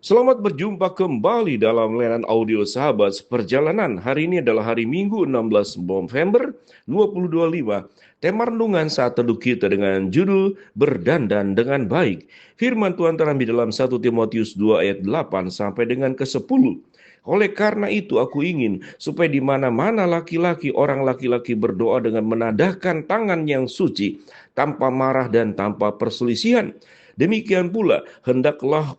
Selamat berjumpa kembali dalam layanan audio sahabat seperjalanan. Hari ini adalah hari Minggu 16 November 2025. Tema renungan saat teduh kita dengan judul Berdandan dengan Baik. Firman Tuhan terambil dalam 1 Timotius 2 ayat 8 sampai dengan ke-10. Oleh karena itu aku ingin supaya di mana-mana orang laki-laki berdoa dengan menadahkan tangan yang suci, tanpa marah dan tanpa perselisihan. Demikian pula, hendaklah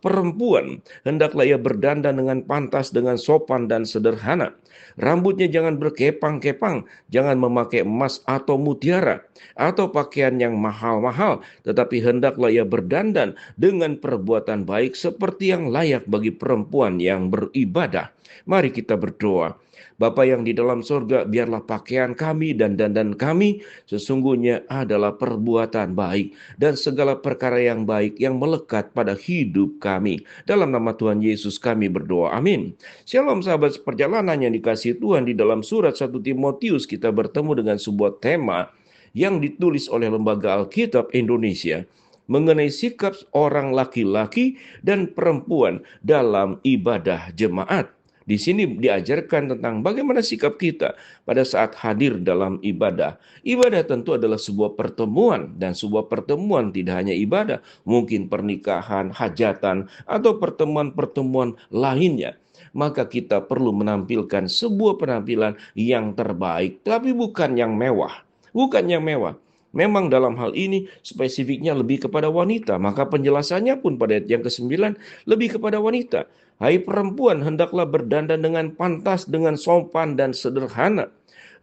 ia berdandan dengan pantas, dengan sopan dan sederhana. Rambutnya jangan berkepang-kepang, jangan memakai emas atau mutiara, atau pakaian yang mahal-mahal, tetapi hendaklah ia berdandan dengan perbuatan baik seperti yang layak bagi perempuan yang beribadah. Mari kita berdoa. Bapa yang di dalam surga, biarlah pakaian kami dan dandan kami sesungguhnya adalah perbuatan baik dan segala perkara yang baik yang melekat pada hidup kami. Dalam nama Tuhan Yesus kami berdoa. Amin. Shalom sahabat seperjalanan yang dikasihi Tuhan, di dalam surat 1 Timotius kita bertemu dengan sebuah tema yang ditulis oleh Lembaga Alkitab Indonesia mengenai sikap orang laki-laki dan perempuan dalam ibadah jemaat. Di sini diajarkan tentang bagaimana sikap kita pada saat hadir dalam ibadah. Ibadah tentu adalah sebuah pertemuan, dan sebuah pertemuan tidak hanya ibadah, mungkin pernikahan, hajatan, atau pertemuan-pertemuan lainnya. Maka kita perlu menampilkan sebuah penampilan yang terbaik, tapi bukan yang mewah. Bukan yang mewah. Memang dalam hal ini spesifiknya lebih kepada wanita, maka penjelasannya pun pada ayat yang ke-9 lebih kepada wanita. Hai perempuan, hendaklah berdandan dengan pantas, dengan sopan dan sederhana.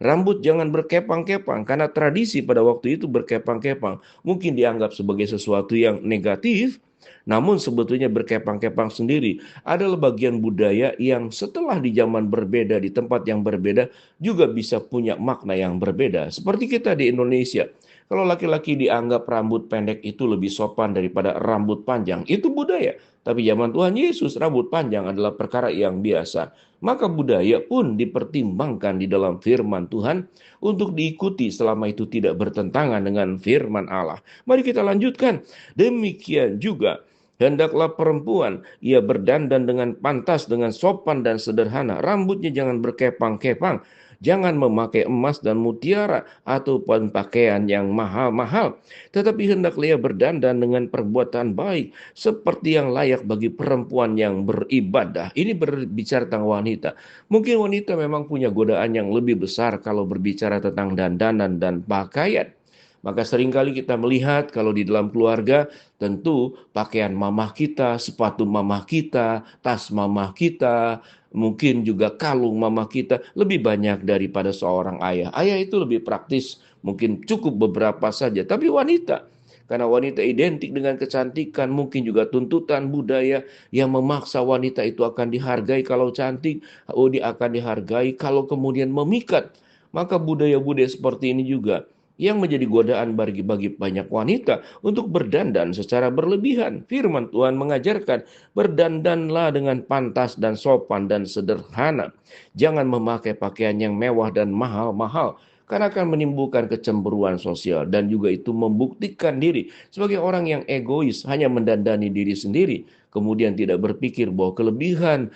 Rambut jangan berkepang-kepang, karena tradisi pada waktu itu berkepang-kepang mungkin dianggap sebagai sesuatu yang negatif. Namun sebetulnya berkepang-kepang sendiri adalah bagian budaya yang setelah di zaman berbeda, di tempat yang berbeda, juga bisa punya makna yang berbeda. Seperti kita di Indonesia, kalau laki-laki dianggap rambut pendek itu lebih sopan daripada rambut panjang, itu budaya. Tapi zaman Tuhan Yesus, rambut panjang adalah perkara yang biasa. Maka budaya pun dipertimbangkan di dalam firman Tuhan untuk diikuti selama itu tidak bertentangan dengan firman Allah. Mari kita lanjutkan. Demikian juga, hendaklah perempuan ia berdandan dengan pantas, dengan sopan dan sederhana. Rambutnya jangan berkepang-kepang. Jangan memakai emas dan mutiara ataupun pakaian yang mahal-mahal, tetapi hendaklah ia berdandan dengan perbuatan baik seperti yang layak bagi perempuan yang beribadah. Ini berbicara tentang wanita. Mungkin wanita memang punya godaan yang lebih besar kalau berbicara tentang dandanan dan pakaian. Maka seringkali kita melihat kalau di dalam keluarga, tentu pakaian mamah kita, sepatu mamah kita, tas mamah kita, mungkin juga kalung mamah kita lebih banyak daripada seorang ayah. Ayah itu lebih praktis, mungkin cukup beberapa saja. Tapi wanita, karena wanita identik dengan kecantikan, mungkin juga tuntutan budaya yang memaksa wanita itu akan dihargai kalau cantik, dia akan dihargai kalau kemudian memikat. Maka budaya-budaya seperti ini juga yang menjadi godaan bagi banyak wanita untuk berdandan secara berlebihan. Firman Tuhan mengajarkan, berdandanlah dengan pantas dan sopan dan sederhana. Jangan memakai pakaian yang mewah dan mahal-mahal, karena akan menimbulkan kecemburuan sosial dan juga itu membuktikan diri sebagai orang yang egois, hanya mendandani diri sendiri, kemudian tidak berpikir bahwa kelebihan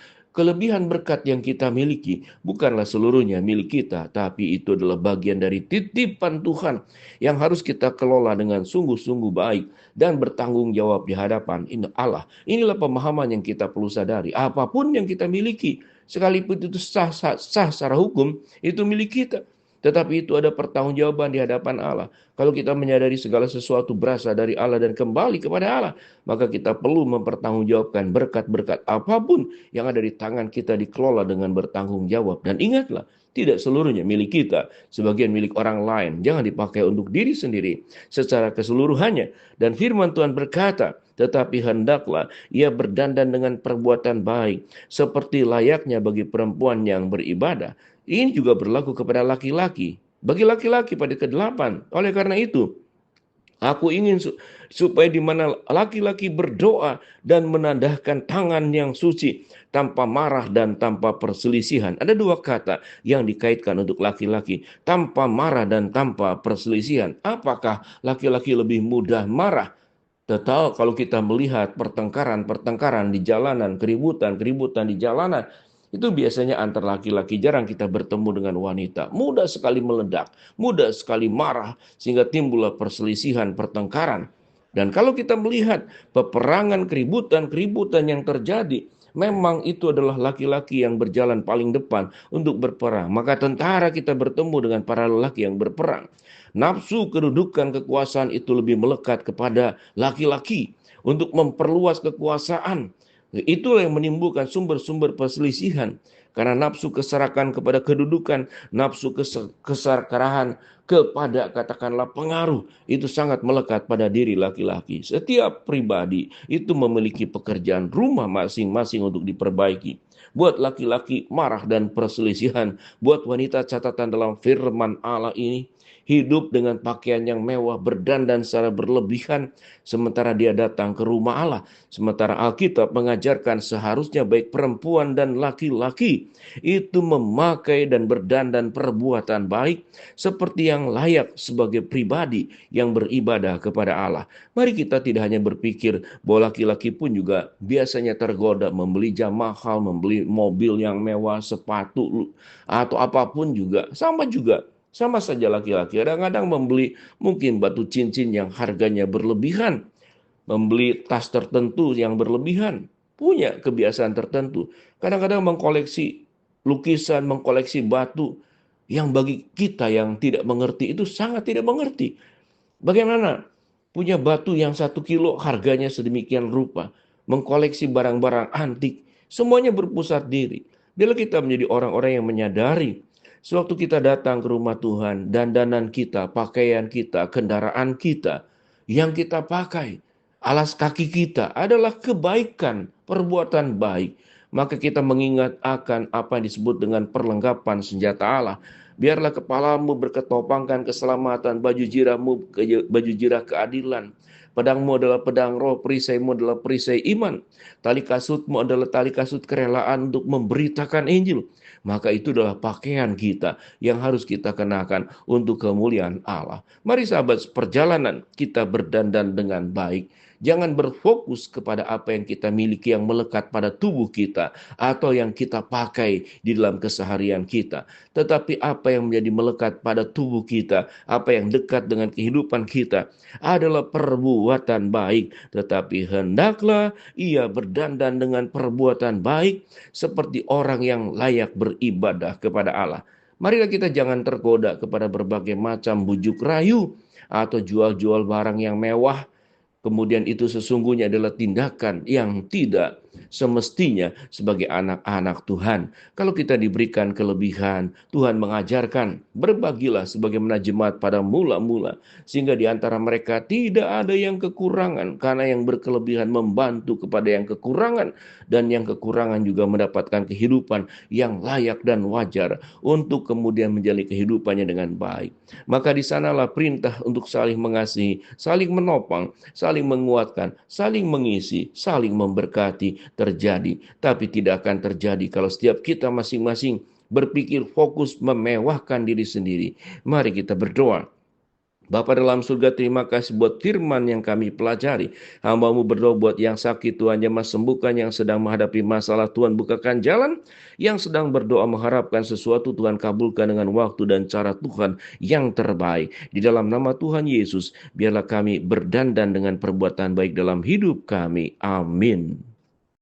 berkat yang kita miliki bukanlah seluruhnya milik kita, tapi itu adalah bagian dari titipan Tuhan yang harus kita kelola dengan sungguh-sungguh baik dan bertanggung jawab di hadapan Allah. Inilah pemahaman yang kita perlu sadari. Apapun yang kita miliki, sekalipun itu sah secara hukum, itu milik kita. Tetapi itu ada pertanggungjawaban di hadapan Allah. Kalau kita menyadari segala sesuatu berasal dari Allah dan kembali kepada Allah, maka kita perlu mempertanggungjawabkan berkat-berkat apapun yang ada di tangan kita dikelola dengan bertanggung jawab. Dan ingatlah, tidak seluruhnya milik kita, sebagian milik orang lain. Jangan dipakai untuk diri sendiri secara keseluruhannya. Dan firman Tuhan berkata, tetapi hendaklah ia berdandan dengan perbuatan baik, seperti layaknya bagi perempuan yang beribadah. Ini juga berlaku kepada laki-laki. Bagi laki-laki pada ke-8. Oleh karena itu, aku ingin supaya di mana laki-laki berdoa dan menadahkan tangan yang suci, tanpa marah dan tanpa perselisihan. Ada dua kata yang dikaitkan untuk laki-laki, tanpa marah dan tanpa perselisihan. Apakah laki-laki lebih mudah marah? Total kalau kita melihat pertengkaran-pertengkaran di jalanan, keributan-keributan di jalanan, itu biasanya antar laki-laki, jarang kita bertemu dengan wanita. Mudah sekali meledak, mudah sekali marah, sehingga timbullah perselisihan, pertengkaran. Dan kalau kita melihat peperangan, keributan-keributan yang terjadi, memang itu adalah laki-laki yang berjalan paling depan untuk berperang. Maka tentara kita bertemu dengan para lelaki yang berperang. Nafsu kedudukan kekuasaan itu lebih melekat kepada laki-laki untuk memperluas kekuasaan. Itulah yang menimbulkan sumber-sumber perselisihan. Karena nafsu keserakan kepada kedudukan, nafsu keserakahan kepada katakanlah pengaruh, itu sangat melekat pada diri laki-laki. Setiap pribadi itu memiliki pekerjaan rumah masing-masing untuk diperbaiki. Buat laki-laki marah dan perselisihan, buat wanita catatan dalam firman Allah ini, hidup dengan pakaian yang mewah, berdandan secara berlebihan, sementara dia datang ke rumah Allah. Sementara Alkitab mengajarkan seharusnya baik perempuan dan laki-laki itu memakai dan berdandan perbuatan baik seperti yang layak sebagai pribadi yang beribadah kepada Allah. Mari kita tidak hanya berpikir bahwa laki-laki pun juga biasanya tergoda membeli jam mahal, membeli mobil yang mewah, sepatu atau apapun juga. Sama saja laki-laki kadang-kadang membeli mungkin batu cincin yang harganya berlebihan, membeli tas tertentu yang berlebihan, punya kebiasaan tertentu. Kadang-kadang mengkoleksi lukisan, mengkoleksi batu yang bagi kita yang tidak mengerti itu sangat tidak mengerti. Bagaimana punya batu yang 1 kilo harganya sedemikian rupa, mengkoleksi barang-barang antik, semuanya berpusat diri. Bila kita menjadi orang-orang yang menyadari sewaktu kita datang ke rumah Tuhan, dandanan kita, pakaian kita, kendaraan kita, yang kita pakai, alas kaki kita adalah kebaikan, perbuatan baik. Maka kita mengingat akan apa yang disebut dengan perlengkapan senjata Allah. Biarlah kepalamu berketopangkan keselamatan, baju jirah keadilan. Pedangmu adalah pedang roh, perisaimu adalah perisai iman. Tali kasutmu adalah tali kasut kerelaan untuk memberitakan Injil. Maka itu adalah pakaian kita yang harus kita kenakan untuk kemuliaan Allah. Mari sahabat, perjalanan kita berdandan dengan baik. Jangan berfokus kepada apa yang kita miliki yang melekat pada tubuh kita atau yang kita pakai di dalam keseharian kita. Tetapi apa yang menjadi melekat pada tubuh kita, apa yang dekat dengan kehidupan kita adalah perbuatan baik. Tetapi hendaklah ia berdandan dengan perbuatan baik seperti orang yang layak beribadah kepada Allah. Marilah kita jangan tergoda kepada berbagai macam bujuk rayu atau jual-jual barang yang mewah. Kemudian itu sesungguhnya adalah tindakan yang tidak semestinya sebagai anak-anak Tuhan. Kalau kita diberikan kelebihan, Tuhan mengajarkan berbagilah sebagaimana jemaat pada mula-mula, sehingga di antara mereka tidak ada yang kekurangan, karena yang berkelebihan membantu kepada yang kekurangan, dan yang kekurangan juga mendapatkan kehidupan yang layak dan wajar untuk kemudian menjalani kehidupannya dengan baik. Maka di sanalah perintah untuk saling mengasihi, saling menopang, saling menguatkan, saling mengisi, saling memberkati terjadi. Tapi tidak akan terjadi kalau setiap kita masing-masing berpikir fokus memewahkan diri sendiri. Mari kita berdoa. Bapa dalam surga, terima kasih buat firman yang kami pelajari. Hamba-Mu berdoa buat yang sakit, Tuhan jamah sembuhkan, yang sedang menghadapi masalah, Tuhan bukakan jalan, yang sedang berdoa mengharapkan sesuatu, Tuhan kabulkan dengan waktu dan cara Tuhan yang terbaik. Di dalam nama Tuhan Yesus, biarlah kami berdandan dengan perbuatan baik dalam hidup kami. Amin.